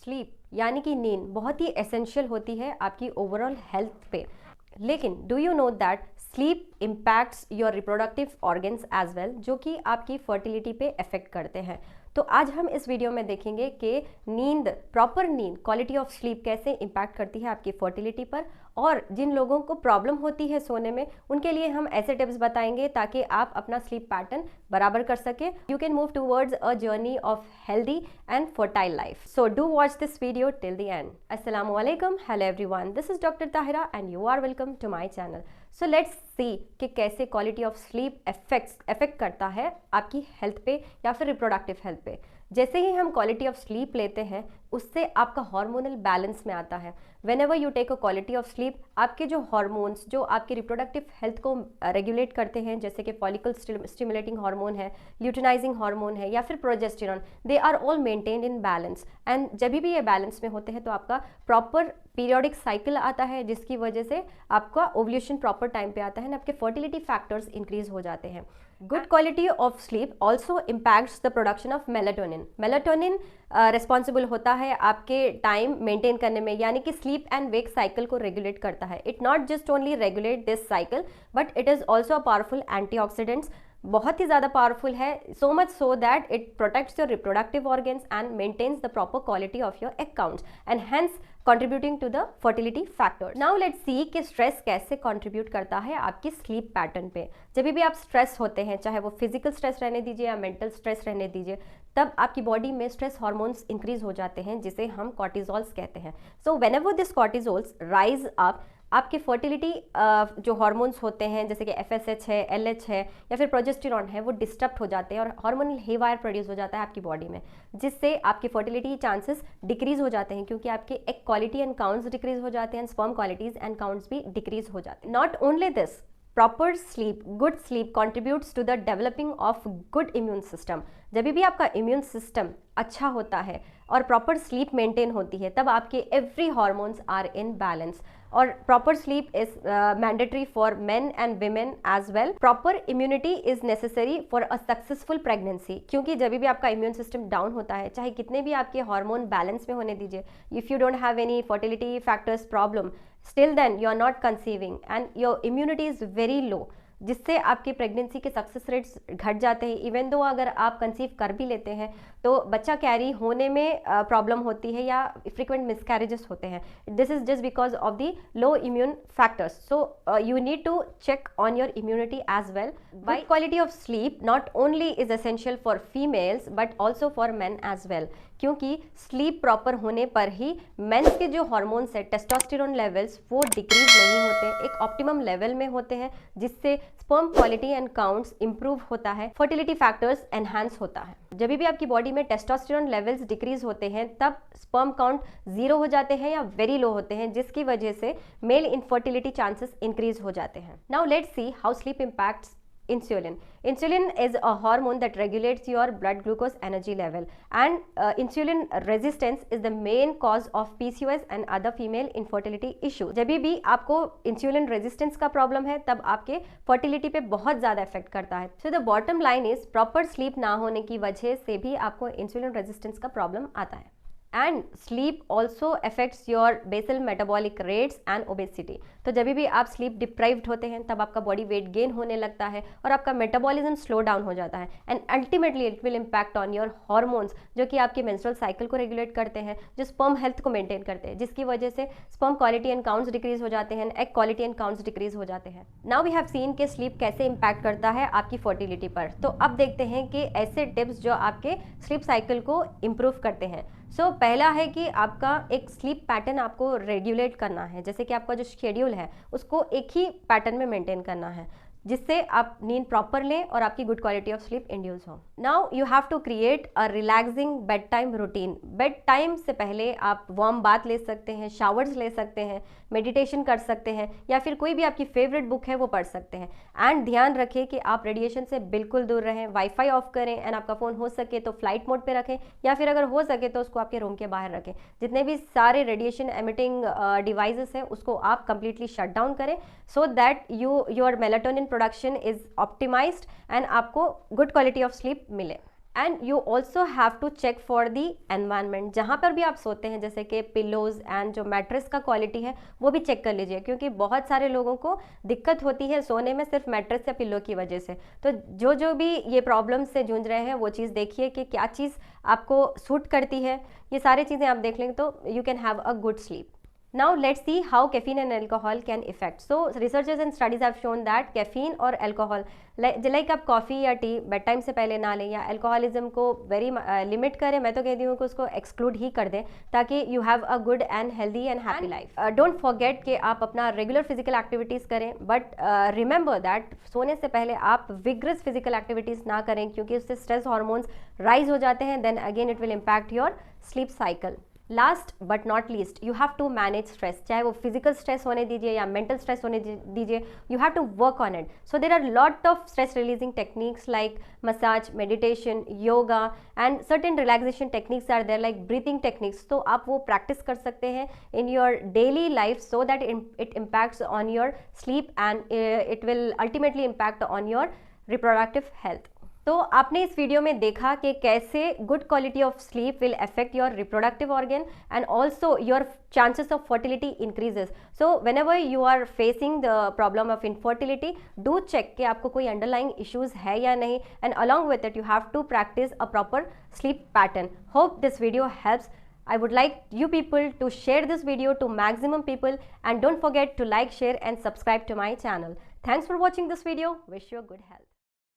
Sleep यानी कि नींद बहुत ही एसेंशियल होती है आपकी ओवरऑल हेल्थ पे। लेकिन do you know that sleep impacts your reproductive organs as well, जो कि आपकी फर्टिलिटी पे अफेक्ट करते हैं। तो आज हम इस वीडियो में देखेंगे कि नींद, प्रॉपर नींद, क्वालिटी ऑफ स्लीप कैसे इम्पैक्ट करती है आपकी फर्टिलिटी पर, और जिन लोगों को प्रॉब्लम होती है सोने में उनके लिए हम ऐसे टिप्स बताएंगे ताकि आप अपना स्लीप पैटर्न बराबर कर सके। You can move towards a journey of healthy and fertile life. So do watch this video till the end. अस्सलाम वालेकुम, hello everyone, this is doctor Tahira and you are welcome to my channel. So let's see कि कैसे quality of sleep affect करता है आपकी health पे या फिर रिप्रोडक्टिव हेल्थ पे। जैसे ही हम क्वालिटी ऑफ स्लीप लेते हैं उससे आपका हार्मोनल बैलेंस में आता है। Whenever you take a quality of sleep, आपके जो हार्मोन्स जो आपकी रिप्रोडक्टिव हेल्थ को रेगुलेट करते हैं, जैसे कि फॉलिकल स्टिमुलेटिंग हार्मोन है, ल्यूटिनाइजिंग हार्मोन है या फिर progesterone, they are all maintained in balance. And जब भी ये बैलेंस में होते हैं तो आपका प्रॉपर पीरियोडिक साइकिल आता है, जिसकी वजह से आपका ओव्यूलेशन प्रॉपर टाइम पे आता है और आपके फर्टिलिटी फैक्टर्स इंक्रीज हो जाते हैं। Good quality of sleep also impacts the production of melatonin. Melatonin responsible होता है आपके टाइम मेंटेन करने में, यानी कि स्लीप एंड वेक साइकिल को रेगुलेट करता है। It not just only regulate this cycle but it is also a powerful antioxidants, बहुत ही ज़्यादा पावरफुल है, so much so that it protects your reproductive organs and maintains the proper quality of your egg counts and hence contributing to the fertility factor. Now let's see कि stress कैसे contribute करता है आपकी sleep pattern पे। जब भी आप stress होते हैं, चाहे वो फिजिकल स्ट्रेस रहने दीजिए या मेंटल स्ट्रेस रहने दीजिए, तब आपकी बॉडी में स्ट्रेस हार्मोन्स इंक्रीज हो जाते हैं, जिसे हम कॉर्टिजोल्स कहते हैं। So whenever this cortisols rise up, आपके फर्टिलिटी जो हार्मोन्स होते हैं जैसे कि FSH है, LH है या फिर प्रोजेस्टेरॉन है, वो डिस्टर्ब हो जाते हैं और हार्मोनल हेवायर प्रोड्यूस हो जाता है आपकी बॉडी में, जिससे आपकी फर्टिलिटी चांसेस डिक्रीज हो जाते हैं, क्योंकि आपके egg quality and counts decrease हो जाते हैं, स्पर्म क्वालिटीज एंड काउंट्स भी डिक्रीज हो जाते हैं। Not only this, proper sleep, good sleep contributes to the developing of good immune system. जब भी आपका इम्यून सिस्टम अच्छा होता है और प्रॉपर स्लीप मेंटेन होती है, तब आपके every hormones are in balance. और proper sleep is mandatory for men and women as well. Proper immunity is necessary for a successful pregnancy, क्योंकि जब भी आपका इम्यून सिस्टम डाउन होता है, चाहे कितने भी आपके हार्मोन बैलेंस में होने दीजिए, if you don't have any fertility factors problem, still then you are not conceiving and your immunity is very low, जिससे आपकी प्रेगनेंसी के सक्सेस रेट्स घट जाते हैं। इवन दो अगर आप कंसीव कर भी लेते हैं तो बच्चा कैरी होने में प्रॉब्लम होती है या फ्रीक्वेंट मिसकैरेजेस होते हैं। This is just because of the low immune factors. So you need to check on your immunity as well. By quality of sleep not only is essential for females but also for man as well, क्योंकि sleep proper होने पर ही mains के जो hormones है, testosterone levels, वो decrease नहीं होते, एक ऑप्टिमम लेवल में होते हैं, जिससे sperm quality and counts improve होता है, फर्टिलिटी फैक्टर्स एनहांस होता है। जब भी आपकी बॉडी में टेस्टोस्टेरोन लेवल्स डिक्रीज होते हैं, तब स्पर्म काउंट जीरो हो जाते हैं या वेरी लो होते हैं, जिसकी वजह से मेल इनफर्टिलिटी चांसेस इंक्रीज हो जाते हैं। Now let's see how sleep impacts insulin. Insulin is a hormone that regulates your blood glucose energy level, and insulin resistance is the main cause of PCOS and other female infertility issue. जब भी आपको insulin resistance का problem है, तब आपके fertility पे बहुत ज़्यादा इफेक्ट करता है। So the bottom line is proper sleep ना होने की वजह से भी आपको insulin resistance का प्रॉब्लम आता है। And sleep also affects your basal metabolic rates and obesity. तो जब भी आप स्लीप डिप्राइव्ड होते हैं, तब आपका बॉडी वेट गेन होने लगता है और आपका मेटाबॉलिज्म स्लो डाउन हो जाता है, and ultimately it will impact on your hormones, जो कि आपके मेंस्ट्रुअल साइकिल को रेगुलेट करते हैं, जो स्पर्म हेल्थ को मेंटेन करते हैं, जिसकी वजह से sperm quality and counts decrease हो जाते हैं, egg quality and counts decrease हो जाते हैं। नाउ वी हैव सीन कि स्लीप कैसे इम्पैक्ट करता है आपकी फर्टिलिटी पर। तो अब देखते हैं कि ऐसे टिप्स जो आपके स्लीप साइकिल को इम्प्रूव करते हैं। सो पहला है कि आपका एक स्लीप पैटर्न आपको रेगुलेट करना है, जैसे कि आपका जो शेड्यूल है उसको एक ही पैटर्न में मेंटेन करना है, जिससे आप नींद प्रॉपर लें और आपकी good quality of sleep induce हो। Now you have to create a relaxing bedtime routine. Bedtime से पहले आप वार्म बाथ ले सकते हैं, शावर्स ले सकते हैं, मेडिटेशन कर सकते हैं, या फिर कोई भी आपकी फेवरेट बुक है वो पढ़ सकते हैं। एंड ध्यान रखें कि आप रेडिएशन से बिल्कुल दूर रहें, वाईफाई ऑफ करें, एंड आपका फ़ोन हो सके तो फ्लाइट मोड पे रखें, या फिर अगर हो सके तो उसको आपके रूम के बाहर रखें। जितने भी सारे रेडिएशन एमिटिंग डिवाइसेस हैं उसको आप कंप्लीटली शट डाउन करें, so that your melatonin production is optimized and आपको गुड क्वालिटी ऑफ स्लीप मिले। And you also have to check for the environment, जहाँ पर भी आप सोते हैं, जैसे कि पिलोज़ एंड जो मैट्रेस का क्वालिटी है वो भी चेक कर लीजिए, क्योंकि बहुत सारे लोगों को दिक्कत होती है सोने में सिर्फ मैट्रेस या पिलो की वजह से। तो जो भी ये प्रॉब्लम से जूझ रहे हैं वो चीज़ देखिए कि क्या चीज़ आपको सूट करती है, ये सारी चीज़ें आप देख लेंगे तो you can have a good sleep. Now let's see how caffeine and alcohol can affect. So researchers and studies have shown that caffeine और alcohol, like आप कॉफ़ी या टी बेड टाइम से पहले ना लें, या अल्कोहलिज्म को वेरी लिमिट करें, मैं तो कहती हूँ कि उसको एक्सक्लूड ही कर दें, ताकि you have a good and healthy and happy life. Don't forget कि आप अपना रेगुलर फिजिकल एक्टिविटीज़ करें, बट रिमेंबर दैट सोने से पहले आप विग्रस फिजिकल एक्टिविटीज़ ना करें, क्योंकि उससे स्ट्रेस हार्मोन्स राइज हो जाते हैं, then again it will impact your sleep cycle. Last but not least, you have to manage stress, चाहे वो फिजिकल स्ट्रेस होने दीजिए या मेंटल स्ट्रेस होने दीजिए, you have to work on it. So there are lot of stress releasing techniques like massage, meditation, yoga and certain relaxation techniques are there like breathing techniques. तो आप वो प्रैक्टिस कर सकते हैं in your daily life so that it impacts on your sleep and it will ultimately impact on your reproductive health. तो आपने इस video में देखा कि कैसे good quality of sleep will affect your reproductive organ and also your chances of fertility increases. So whenever you are facing the problem of infertility, do check कि आपको कोई underlying issues है या नहीं, and along with it you have to practice a proper sleep pattern. Hope this video helps. I would like you people to share this video to maximum people, and don't forget to like, share and subscribe to my channel. Thanks for watching this video. Wish you a good health.